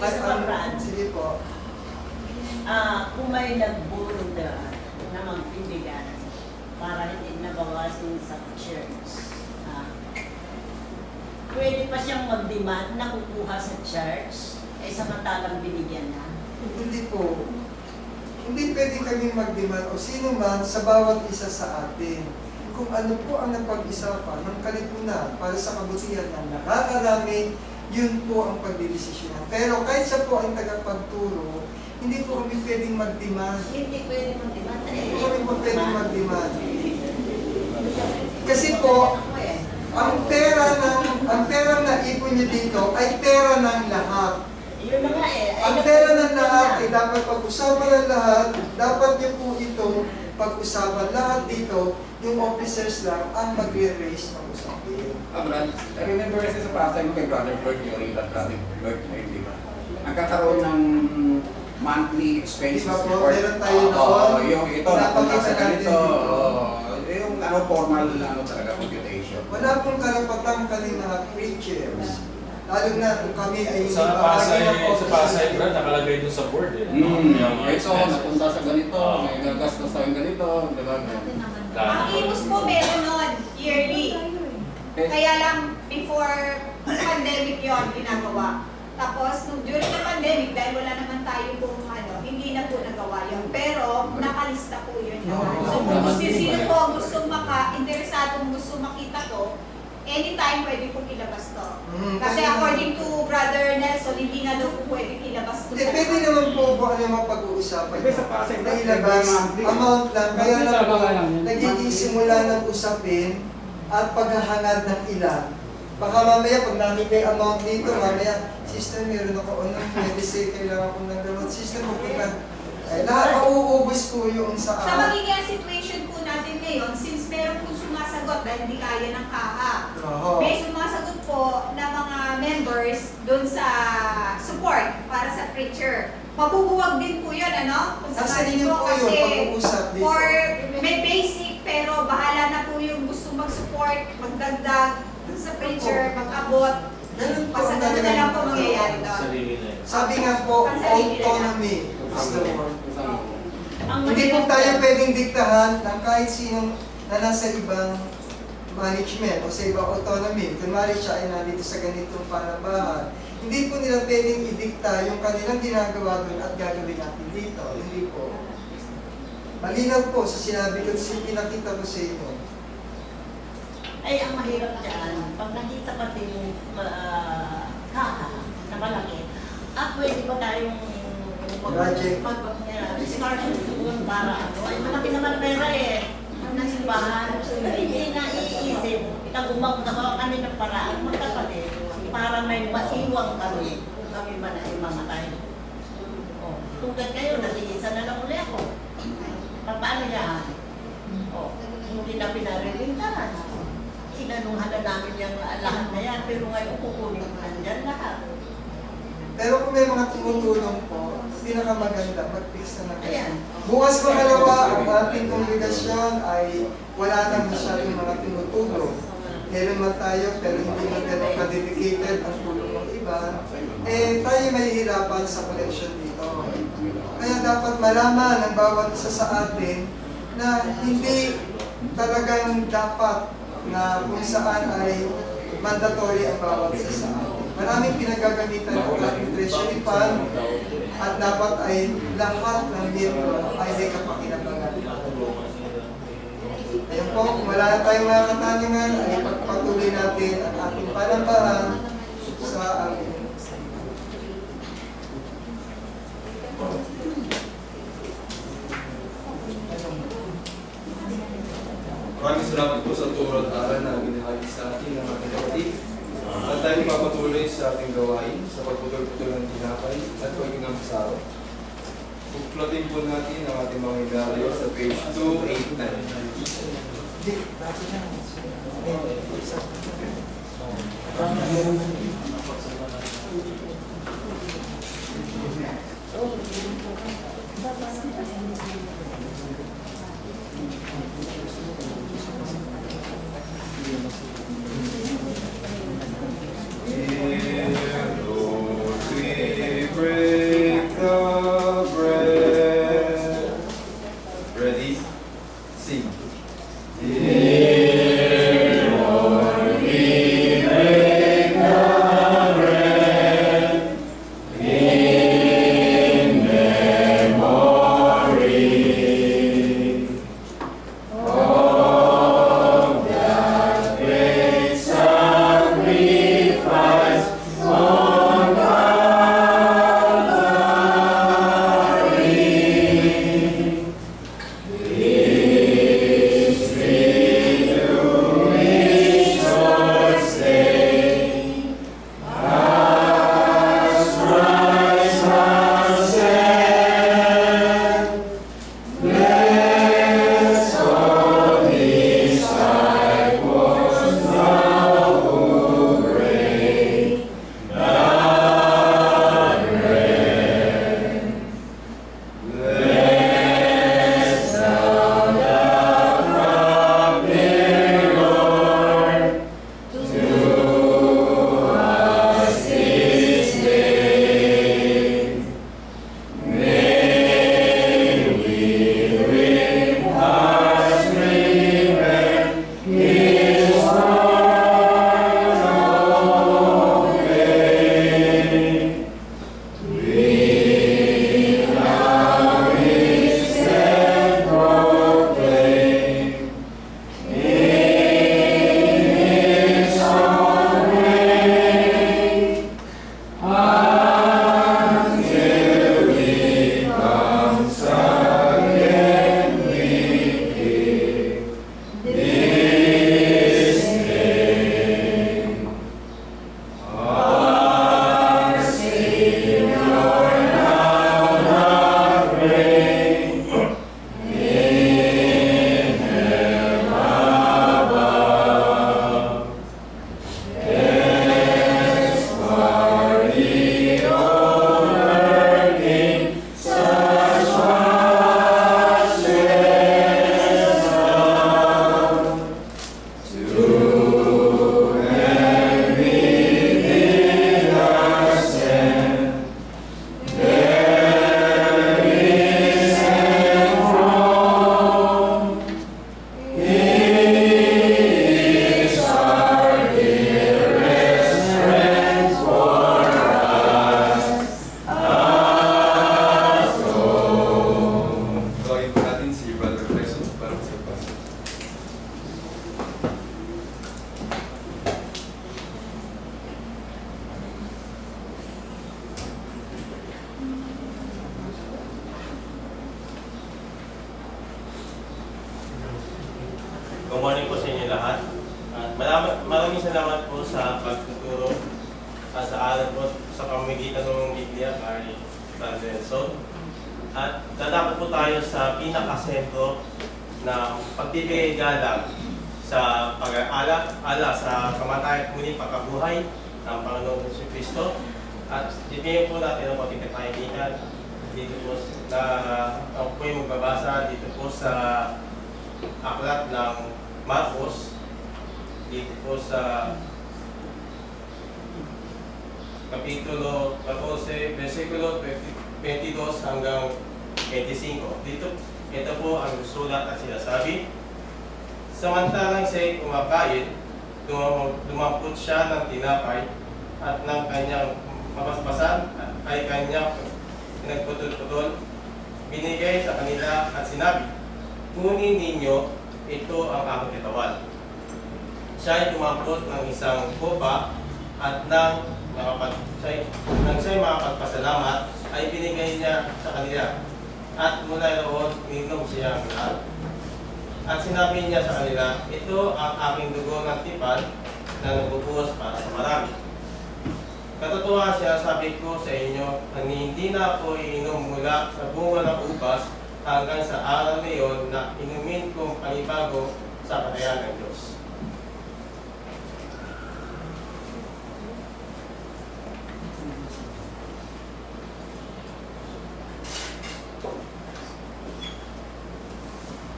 Isa pa, Fran. Sige po. Kung may nagburong na magbibigay para hindi nabawasin sa church, pwede pa siyang mag-demand na kukuha sa church samantalang binigyan na. Hindi po. Hindi pwede kami mag-demand o sino man sa bawat isa sa atin. Kung ano po ang napag-isapan ng kalipunan para sa kabutihan ng nakakarami, yun po ang pagdidesisyon. Pero kahit siya po ang tagapagturo, hindi po kami pwedeng mag-demand. Hindi pwede mag-demand. Hindi po kami po pwedeng mag-demand. Kasi po, ang pera na ipon niyo dito ay pera ng lahat. Yun na nga Ang pera ng lahat ay dapat pag-usapan ng lahat. Dapat niyo po ito pag-usapan lahat dito. Yung officers lang ang magre-raise ng usapin. Brad, I remember kasi sa pasay mo kay Brother Bert during that traffic birthday, di ba? Nagkakaroon ng monthly expenses Di ba po, report. meron tayo noon. Yung ito, napunta sa ganito. Yung formal talaga computation. Wala pong karapatang kami mga preachers. Lalo na kung kami ay hindi Sa Pasay, Brad, nakalagay doon sa board eh. Ito, napunta sa ganito, may gagastos tayong ganito, di ba? Ang imus po meron nun, yearly. Kaya lang, before pandemic yon ginagawa. Tapos, during the pandemic, dahil wala naman tayo kung hindi na po nagawa yun. Pero, nakalista po yun. So, kung sino po ang gustong interesadong gusto makita to, anytime pwede pong ilabas to. Kasi according to Brother Nelson, hindi nga daw po pwede ilabas to. Hindi, pwede naman po kung ano yung mapag-uusapan. Pwede sa Pasay, na ilabas, amount lang. Kaya lang po, nagiging simula ng usapin at paghahangad ng ilan. Baka mamaya, pag nakita yung amount dito, mamaya, sister, meron ako, pwede say, kailangan ko ng gamot. Sister, magpunta. Lahat mauubos po yung Sa magiging situation po natin ngayon, since meron po sumasagot dahil hindi kaya ng kaha, may sumasagot po na mga members dun sa support para sa preacher. Mabubuwag din po yun, ano? Kung Nasa sakali inyo po po yun, kasi pag-uusap dito. or may basic pero bahala na po yung gusto mag-support, magdagdag dun sa preacher, mag-abot. Ganun po Basta ang ganun na lang po mangyayari doon. Sarili na yun. Sabi nga po, autonomy is the word. Ang Hindi po tayo pwedeng diktahan ng kahit sinong na nasa ibang management o sa ibang autonomy. Kunwari siya ay nandito sa ganitong panambahan. Hindi po nila pwedeng idikta yung kanilang ginagawa doon at gagawin natin dito. Hindi po. Malinaw po sa sinabi ko, pinakita ko sa inyo. Ay, ang mahirap dyan, pag nakita pati yung kaha na malaki, pwede ba tayong Project. mag-smart para ano? Ay, malaki naman pera ng simbahan. Hindi na iisip. Gumagawa kami ng paraan, magkapatid, para may maiwang kami kung kami man ay mamatay. Tungkad kayo, nag-iisa na lang uli ako. Paano yan? Hindi na pinarilintahan. Inanuhan na namin yung lahat na yan, pero ngayon kukunin ko nandyan lahat. Pero kung may mga tumutulong po, pinakamaganda, mag-fix na lang. Ayan. Bukas makalawa, ang ating kongregasyon ay wala na masyadong mga tumutulong. Meron man tayo, pero hindi man ganun ka-dedicated ang tulong ng iba. Tayo may hirapan sa collection dito. Kaya dapat malaman ng bawat isa sa atin na hindi talagang dapat na kung saan ay mandatory ang bawat isa sa atin. Maraming pinagagamitan ng ating treasury fund at dapat ay lahat ng miyembro ay may kapakinabangan. Ayun po, kung wala na tayong mga katanungan, ay pagpatuloy natin ang ating panambahan sa ating. Maraming salamat po sa turo at aral na binahagi sa atin ng ating kapatid. At tayo papatuloy sa ating gawain sa pagputol-putol ng tinapay at pagkinang saro. Buklatin po natin ang ating mga idaryo sa page 289. Good morning po sa inyo lahat. At maraming salamat po sa pagtuturo at sa aral po sa pamamagitan ng Biblia kay Brother Nelson. At dadako po tayo sa pinakasentro ng pagbibigay galang sa pag-aala sa kamatayan at muling pagkabuhay ng Panginoong Jesucristo. At bibigyan po natin ang konting kapahingan dito po na ako po yung magbabasa dito po sa aklat ng Marcos, dito po sa Kapitulo 14, versikulo 22 hanggang 25. Ito po ang sulat at sinasabi. Samantalang siya'y kumakain, dumampot siya ng tinapay at ng kanyang mapaspasan ay kanyang pinagputol-putol, binigay sa kanila at sinabi, kunin ninyo, ito ang aking katawan. Siya'y dumampot ng isang kopa at nang siya'y makapagpasalamat ay binigay niya sa kanila. At mula roon, ininom siya ang lahat. At sinabi niya sa kanila, ito ang aking dugo ng tipan na nabubuhos para sa marami. Katotohanan sinasabi ko sa inyo na hindi na ako iinom mula sa bunga ng ubas hanggang sa araw na iyon na inumin kong panibago sa katayan ng Diyos.